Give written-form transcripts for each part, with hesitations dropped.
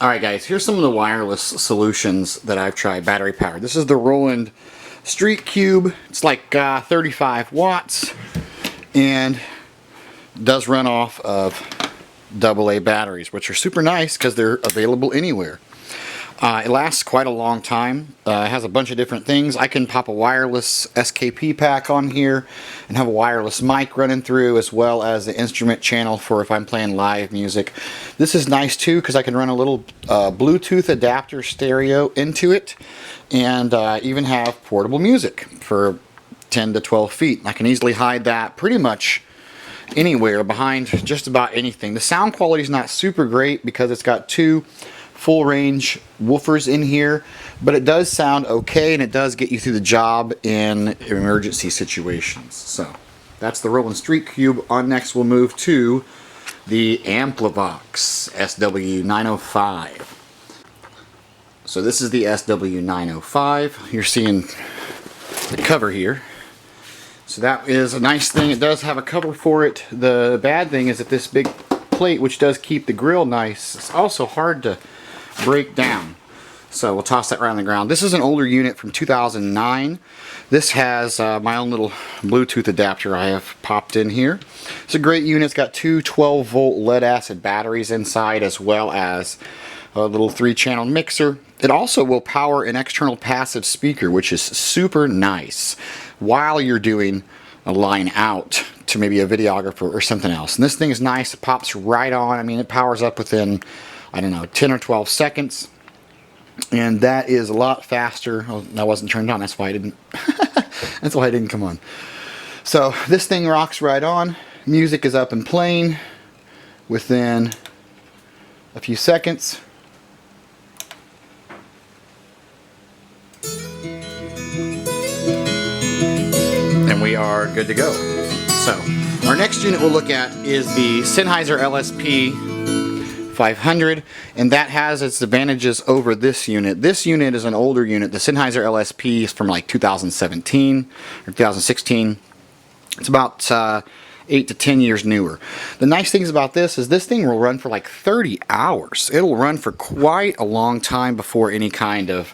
Alright guys, here's some of the wireless solutions that I've tried, battery powered. This is the Roland Street Cube. It's like 35 watts and does run off of AA batteries, which are super nice because they're available anywhere. It lasts quite a long time. It has a bunch of different things. I can pop a wireless SKP pack on here and have a wireless mic running through, as well as the instrument channel for if I'm playing live music. This is nice too because I can run a little Bluetooth adapter stereo into it, and even have portable music for 10 to 12 feet. I can easily hide that pretty much anywhere behind just about anything. The sound quality is not super great because it's got two full range woofers in here, but it does sound okay, and it does get you through the job in emergency situations. So that's the Roland Street Cube. On next we'll move to the Amplivox SW905. So this is the SW905. You're seeing the cover here. So that is a nice thing. It does have a cover for it. The bad thing is that this big plate, which does keep the grill nice, it's also hard to break down. So we'll toss that around the ground. This is an older unit from 2009. This has my own little Bluetooth adapter I have popped in here. It's a great unit. It's got two 12-volt lead-acid batteries inside, as well as a little 3-channel mixer. It also will power an external passive speaker, which is super nice while you're doing a line out to maybe a videographer or something else. And this thing is nice. It pops right on. I mean, it powers up within, I don't know, 10 or 12 seconds. And that is a lot faster. Oh, that wasn't turned on. That's why I didn't. That's why it didn't come on. So this thing rocks right on. Music is up and playing within a few seconds. And we are good to go. So our next unit we'll look at is the Sennheiser LSP 500, and that has its advantages over this unit. This unit is an older unit. The Sennheiser LSP is from like 2017 or 2016. It's about 8 to 10 years newer. The nice things about this is this thing will run for like 30 hours. It'll run for quite a long time before any kind of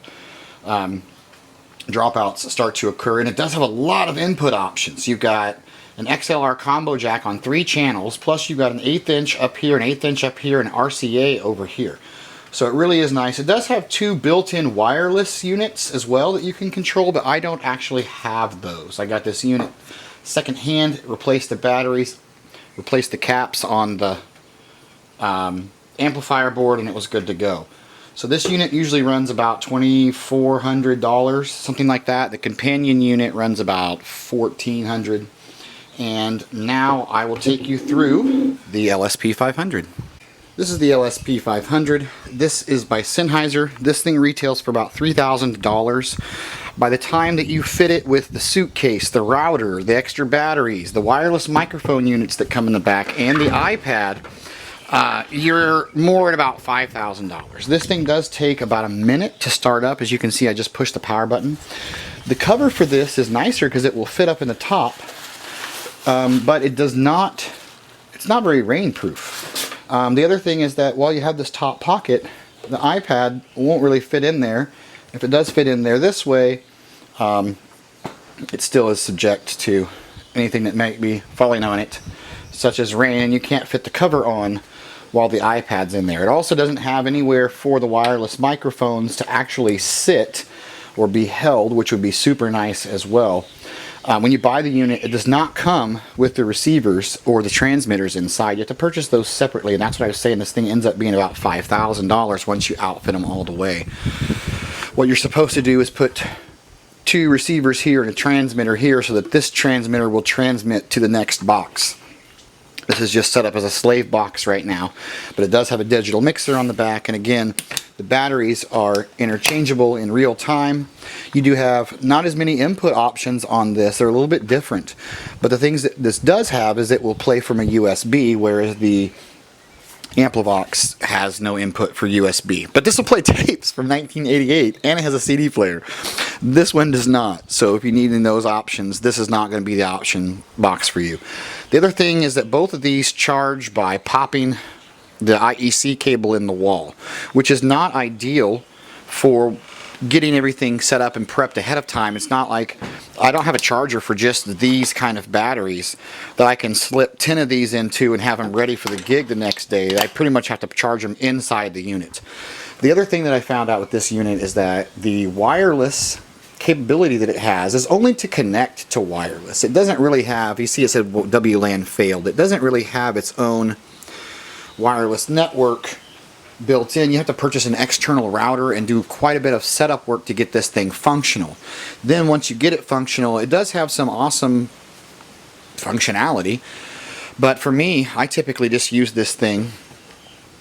dropouts start to occur, and it does have a lot of input options. You've got an XLR combo jack on 3 channels, plus you've got an 1/8 inch up here, an 1/8 inch up here, and RCA over here. So it really is nice. It does have 2 built-in wireless units as well that you can control, but I don't actually have those. I got this unit secondhand, replaced the batteries, replaced the caps on the amplifier board, and it was good to go. So this unit usually runs about $2,400, something like that. The companion unit runs about $1,400. And now I will take you through the LSP 500. This is the LSP 500. This is by Sennheiser. This thing retails for about $3,000. By the time that you fit it with the suitcase, the router, the extra batteries, the wireless microphone units that come in the back, and the iPad, you're more at about $5,000. This thing does take about a minute to start up. As you can see, I just pushed the power button. The cover for this is nicer because it will fit up in the top. But it does not, it's not very rainproof. The other thing is that while you have this top pocket, the iPad won't really fit in there. If it does fit in there this way, it still is subject to anything that might be falling on it, such as rain, and you can't fit the cover on while the iPad's in there. It also doesn't have anywhere for the wireless microphones to actually sit or be held, which would be super nice as well. When you buy the unit, it does not come with the receivers or the transmitters inside. You have to purchase those separately, and that's what I was saying. This thing ends up being about $5,000 once you outfit them all the way. What you're supposed to do is put 2 receivers here and a transmitter here so that this transmitter will transmit to the next box. This is just set up as a slave box right now, but it does have a digital mixer on the back, and again, the batteries are interchangeable in real time. You do have not as many input options on this. They're a little bit different, but the things that this does have is it will play from a USB, whereas the Amplivox has no input for USB. But this will play tapes from 1988, and it has a CD player. This one does not. So if you need those options, this is not going to be the option box for you. The other thing is that both of these charge by popping the IEC cable in the wall, which is not ideal for getting everything set up and prepped ahead of time. It's not like I don't have a charger for just these kind of batteries that I can slip 10 of these into and have them ready for the gig the next day. I pretty much have to charge them inside the unit. The other thing that I found out with this unit is that the wireless capability that it has is only to connect to wireless. It doesn't really have, you see it said WLAN failed, it doesn't really have its own wireless network built in. You have to purchase an external router and do quite a bit of setup work to get this thing functional. Then once you get it functional, it does have some awesome functionality, but for me, I typically just use this thing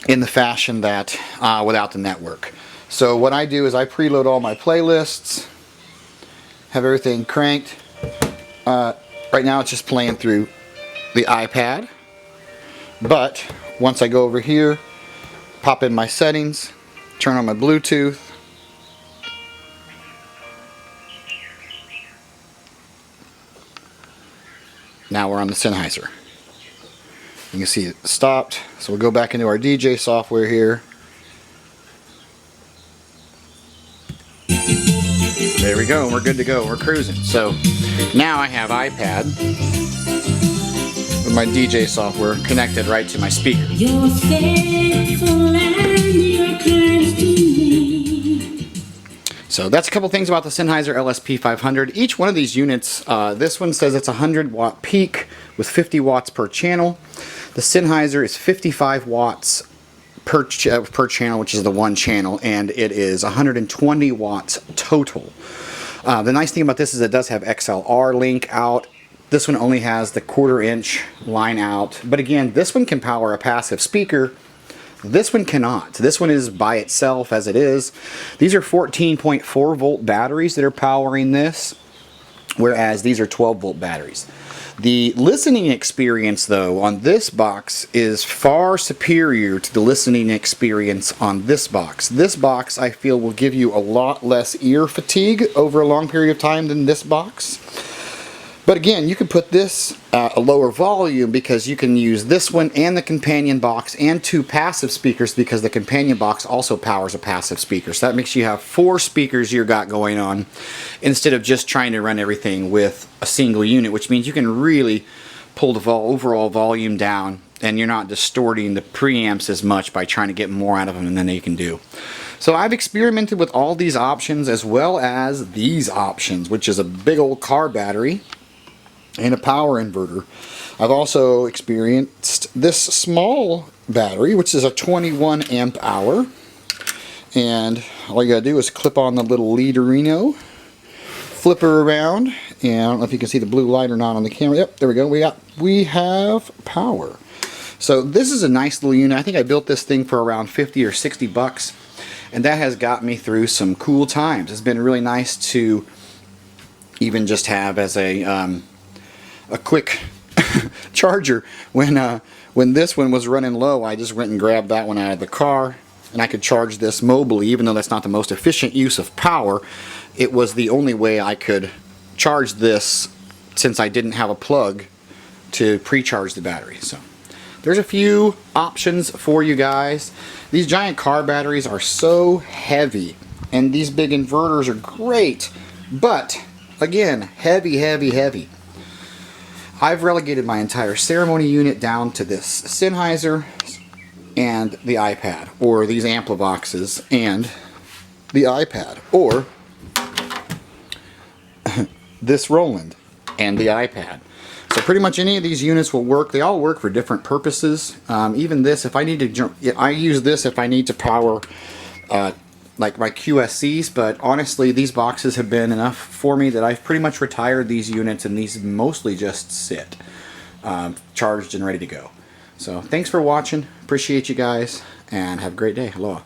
in the fashion that without the network. So what I do is I preload all my playlists, have everything cranked. Right now it's just playing through the iPad, but once I go over here, pop in my settings, turn on my Bluetooth, now we're on the Sennheiser. You can see it stopped, so we'll go back into our DJ software here. There we go, we're good to go, we're cruising. So now I have iPad with my DJ software connected right to my speaker. You're faithful and you're close to me. So that's a couple things about the Sennheiser LSP500. Each one of these units, this one says it's a 100 watt peak with 50 watts per channel. The Sennheiser is 55 watts per channel, which is the one channel, and it is 120 watts total. The nice thing about this is it does have XLR link out. This one only has the 1/4 inch line out, but again, this one can power a passive speaker. This one cannot. This one is by itself as it is. These are 14.4 volt batteries that are powering this, whereas these are 12 volt batteries. The listening experience though on this box is far superior to the listening experience on this box. This box I feel will give you a lot less ear fatigue over a long period of time than this box. But again, you can put this at a lower volume because you can use this one and the companion box and 2 passive speakers, because the companion box also powers a passive speaker. So that makes you have 4 speakers you got going on instead of just trying to run everything with a single unit, which means you can really pull the overall volume down and you're not distorting the preamps as much by trying to get more out of them than they can do. So I've experimented with all these options as well as these options, which is a big old car battery and a power inverter. I've also experienced this small battery, which is a 21 amp hour, and all you gotta do is clip on the little leaderino, flip her around, and I don't know if you can see the blue light or not on the camera. Yep, there we go. We have power. So this is a nice little unit. I think I built this thing for around 50 or 60 bucks, and that has got me through some cool times. It's been really nice to even just have as a quick charger. When this one was running low, I just went and grabbed that one out of the car, and I could charge this mobily. Even though that's not the most efficient use of power, it was the only way I could charge this since I didn't have a plug to pre-charge the battery. So there's a few options for you guys. These giant car batteries are so heavy, and these big inverters are great, but again, heavy, heavy, heavy. I've relegated my entire ceremony unit down to this Sennheiser and the iPad, or these Amplivoxes and the iPad, or this Roland and the iPad. So pretty much any of these units will work. They all work for different purposes. Even this, if I need to, I use this if I need to power like my QSCs, but honestly these boxes have been enough for me that I've pretty much retired these units, and these mostly just sit charged and ready to go. So thanks for watching, appreciate you guys, and have a great day. Aloha.